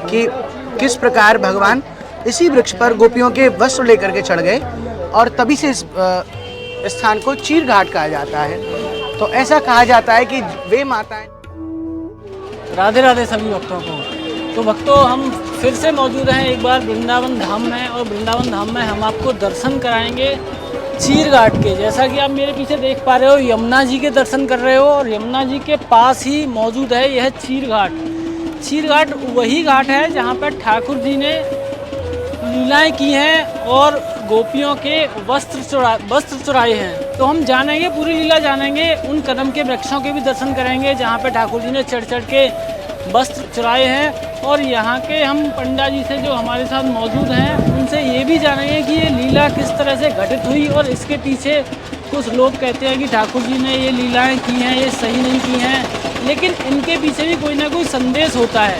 कि किस प्रकार भगवान इसी वृक्ष पर गोपियों के वस्त्र लेकर के चढ़ गए और तभी से इस स्थान को चीर घाट कहा जाता है। तो ऐसा कहा जाता है कि वे माताएं। राधे राधे सभी भक्तों को। तो भक्तों, हम फिर से मौजूद हैं एक बार वृंदावन धाम में, और वृंदावन धाम में हम आपको दर्शन कराएंगे चीर घाट के। जैसा कि आप मेरे पीछे देख पा रहे हो, यमुना जी के दर्शन कर रहे हो, और यमुना जी के पास ही मौजूद है यह चीर घाट। चीर घाट वही घाट है जहाँ पर ठाकुर जी ने लीलाएं की हैं और गोपियों के वस्त्र चुराए हैं। तो हम जानेंगे, पूरी लीला जानेंगे, उन कदम के वृक्षों के भी दर्शन करेंगे जहाँ पे ठाकुर जी ने चढ़ चढ़ के वस्त्र चुराए हैं। और यहाँ के हम पंडा जी से जो हमारे साथ मौजूद हैं, उनसे ये भी जानेंगे कि ये लीला किस तरह से घटित हुई, और इसके पीछे कुछ लोग कहते हैं कि ठाकुर जी ने ये लीलाएं की हैं, ये सही नहीं की हैं, लेकिन इनके पीछे भी कोई ना कोई संदेश होता है।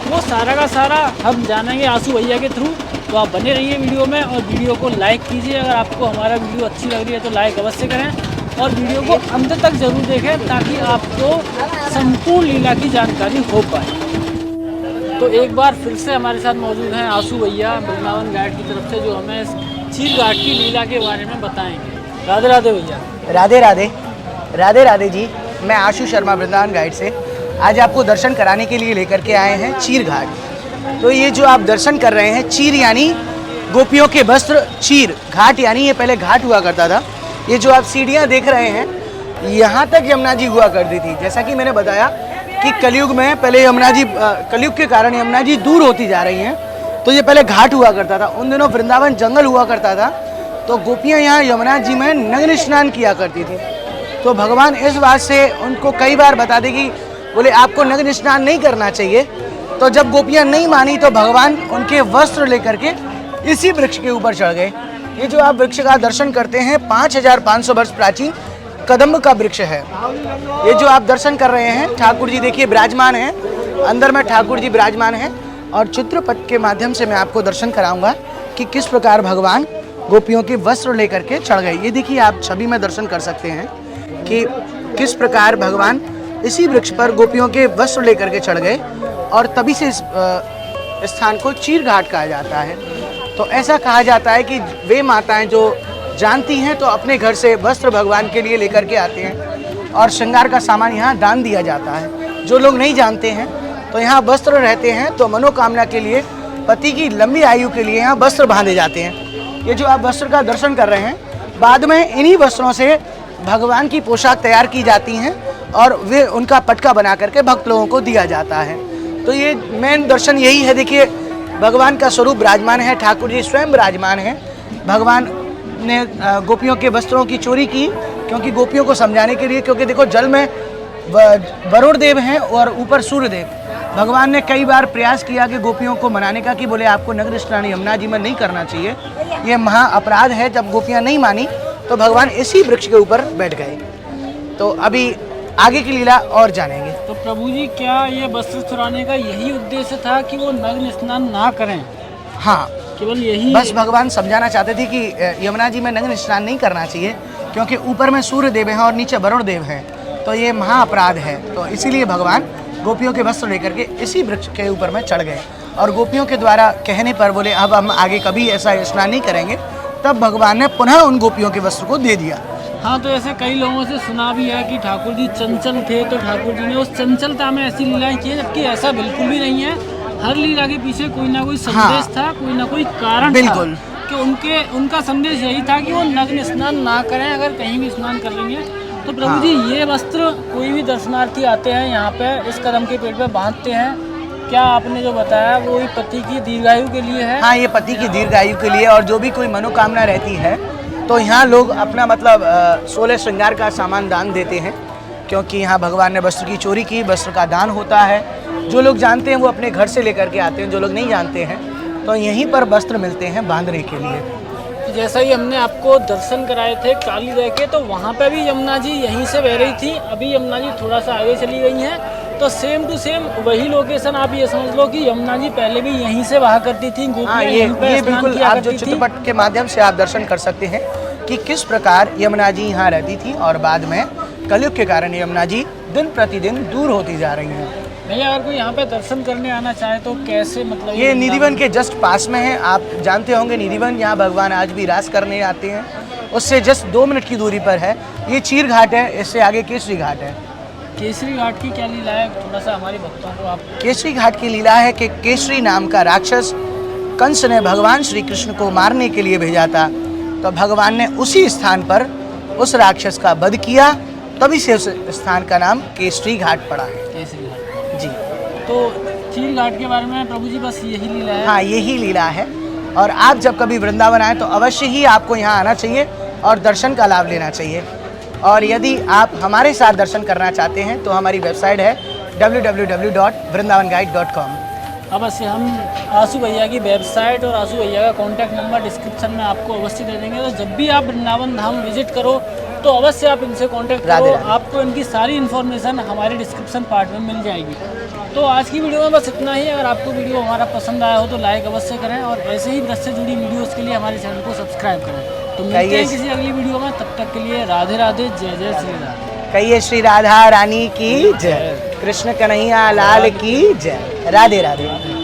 वो सारा का सारा हम जानेंगे आंसू भैया के थ्रू। तो आप बने रहिए वीडियो में, और वीडियो को लाइक कीजिए। अगर आपको हमारा वीडियो अच्छी लग रही है तो लाइक अवश्य करें, और वीडियो को अंत तक जरूर देखें ताकि आपको संपूर्ण लीला की जानकारी हो पाए। तो एक बार फिर से हमारे साथ मौजूद हैं आंसू भैया वृंदावन गाइड की तरफ से, जो हमें चीर घाट की लीला के बारे में बताएंगे। राधे राधे भैया। राधे राधे। राधे राधे जी। मैं आशु शर्मा वृंदावन गाइड से आज आपको दर्शन कराने के लिए लेकर के आए हैं चीर घाट। तो ये जो आप दर्शन कर रहे हैं, चीर यानी गोपियों के वस्त्र, चीर घाट यानी ये पहले घाट हुआ करता था। ये जो आप सीढ़ियाँ देख रहे हैं, यहाँ तक यमुना जी हुआ करती थी। जैसा कि मैंने बताया कि कलयुग में पहले यमुना जी, कलयुग के कारण यमुना जी दूर होती जा रही हैं, तो ये पहले घाट हुआ करता था। उन दिनों वृंदावन जंगल हुआ करता था, तो गोपियाँ यहाँ यमुना जी में नग्न स्नान किया करती थी। तो भगवान इस बात से उनको कई बार बता दे कि बोले आपको नग्न स्नान नहीं करना चाहिए। तो जब गोपियाँ नहीं मानी तो भगवान उनके वस्त्र लेकर के इसी वृक्ष के ऊपर चढ़ गए। ये जो आप वृक्ष का दर्शन करते हैं, 5500 वर्ष प्राचीन कदम्ब का वृक्ष है। ये जो आप दर्शन कर रहे हैं, ठाकुर जी देखिए विराजमान हैं, अंदर में ठाकुर जी विराजमान हैं, और चित्रपट के माध्यम से मैं आपको दर्शन कराऊंगा कि किस प्रकार भगवान गोपियों के वस्त्र लेकर के चढ़ गए। ये देखिए आप छवि में दर्शन कर सकते हैं कि किस प्रकार भगवान इसी वृक्ष पर गोपियों के वस्त्र लेकर के चढ़ गए और तभी से इस स्थान को चीर घाट कहा जाता है। तो ऐसा कहा जाता है कि वे माताएं जो जानती हैं तो अपने घर से वस्त्र भगवान के लिए लेकर के आते हैं, और श्रृंगार का सामान यहाँ दान दिया जाता है। जो लोग नहीं जानते हैं तो यहाँ वस्त्र रहते हैं, तो मनोकामना के लिए, पति की लंबी आयु के लिए यहाँ वस्त्र बांधे जाते हैं। ये जो आप वस्त्र का दर्शन कर रहे हैं, बाद में इन्हीं वस्त्रों से भगवान की पोशाक तैयार की जाती हैं और वे उनका पटका बना करके भक्त लोगों को दिया जाता है। तो ये मेन दर्शन यही है। देखिए भगवान का स्वरूप विराजमान है, ठाकुर जी स्वयं विराजमान है। भगवान ने गोपियों के वस्त्रों की चोरी की, क्योंकि गोपियों को समझाने के लिए, क्योंकि देखो जल में वरुण देव हैं और ऊपर सूर्य देव। भगवान ने कई बार प्रयास किया कि गोपियों को मनाने का, कि बोले आपको नग्न स्नान यमुना जी में नहीं करना चाहिए, ये महा अपराध है। जब गोपियाँ नहीं मानी तो भगवान इसी वृक्ष के ऊपर बैठ गए। तो अभी आगे की लीला और जानेंगे। तो प्रभु जी, क्या ये वस्त्र चुराने का यही उद्देश्य था कि वो नग्न स्नान ना करें? हाँ, केवल यही। बस भगवान समझाना चाहते थे कि यमुना जी में नग्न स्नान नहीं करना चाहिए, क्योंकि ऊपर में सूर्य देव हैं और नीचे वरुण देव हैं, तो ये महा अपराध है। तो इसीलिए भगवान गोपियों के वस्त्र लेकर के इसी वृक्ष के ऊपर में चढ़ गए, और गोपियों के द्वारा कहने पर बोले अब हम आगे कभी ऐसा स्नान नहीं करेंगे। तब भगवान ने पुनः उन गोपियों के वस्त्र को दे दिया। हाँ, तो ऐसे कई लोगों से सुना भी है कि ठाकुर जी चंचल थे, तो ठाकुर जी ने उस चंचलता में ऐसी लीलाएं की, जबकि ऐसा बिल्कुल भी नहीं है। हर लीला के पीछे कोई ना कोई संदेश था, कोई ना कोई कारण बिल्कुल था कि उनका संदेश यही था कि वो नग्न स्नान ना करें अगर कहीं भी स्नान कर लेंगे। तो प्रभु जी, ये वस्त्र कोई भी दर्शनार्थी आते हैं यहाँ पे इस कदम के पेड़ पे बांधते हैं, क्या आपने जो बताया वो पति की दीर्घायु के लिए है? हाँ, ये पति की दीर्घायु के लिए, और जो भी कोई मनोकामना रहती है तो यहाँ लोग अपना मतलब 16 श्रृंगार का सामान दान देते हैं, क्योंकि यहाँ भगवान ने वस्त्र की चोरी की, वस्त्र का दान होता है। जो लोग जानते हैं वो अपने घर से लेकर के आते हैं, जो लोग नहीं जानते हैं तो यहीं पर वस्त्र मिलते हैं बांधने के लिए। जैसा ही हमने आपको दर्शन कराए थे काली दह के, तो वहाँ पे भी यमुना जी यहीं से बह रही थी। अभी यमुना जी थोड़ा सा आगे चली गई हैं, तो सेम टू सेम वही लोकेशन। आप ये समझ लो कि यमुना जी पहले भी यहीं से बहा करती थी। हाँ, ये बिल्कुल आप जो चित्रपट के माध्यम से आप दर्शन कर सकते हैं कि किस प्रकार यमुना जी यहाँ रहती थी, और बाद में कलयुग के कारण यमुना जी दिन प्रतिदिन दूर होती जा रही हैं। भैया अगर कोई यहाँ पे दर्शन करने आना चाहे तो कैसे, मतलब ये निधिवन के जस्ट पास में है। आप जानते होंगे निधिवन, यहाँ भगवान आज भी रास करने आते हैं। उससे जस्ट 2 मिनट की दूरी पर है। ये चीर घाट है, इससे आगे केसरी घाट है। केसरी घाट की क्या लीला है, थोड़ा सा हमारे भक्तों को आप। केसरी घाट की लीला है कि केसरी नाम का राक्षस कंस ने भगवान श्री कृष्ण को मारने के लिए भेजा था, तो भगवान ने उसी स्थान पर उस राक्षस का वध किया, तभी से उस स्थान का नाम केसरी घाट पड़ा है। केसरी घाट जी, तो चीर घाट के बारे में प्रभु जी बस यही लीला है। हाँ यही लीला है। और आप जब कभी वृंदावन आए तो अवश्य ही आपको यहाँ आना चाहिए और दर्शन का लाभ लेना चाहिए। और यदि आप हमारे साथ दर्शन करना चाहते हैं तो हमारी वेबसाइट है www.vrindavanguide.com। अवश्य हम आंसू भैया की वेबसाइट और आंसू भैया का कॉन्टैक्ट नंबर डिस्क्रिप्शन में आपको अवश्य दे देंगे। तो जब भी आप वृंदावन धाम विजिट करो तो अवश्य आप इनसे कांटेक्ट करो। राधे राधे। आपको इनकी सारी इन्फॉर्मेशन हमारे डिस्क्रिप्शन पार्ट में मिल जाएगी। तो आज की वीडियो में बस इतना ही। अगर आपको वीडियो हमारा पसंद आया हो तो लाइक अवश्य करें और ऐसे ही व्रत से जुड़ी वीडियोज़ के लिए हमारे चैनल को सब्सक्राइब करें। तो मिलते हैं किसी अगली वीडियो में, तब तक के लिए राधे राधे, जय जय श्री राधे। कहिए श्री राधा रानी की जय, कृष्ण कन्हैया लाल की जय। राधे राधे।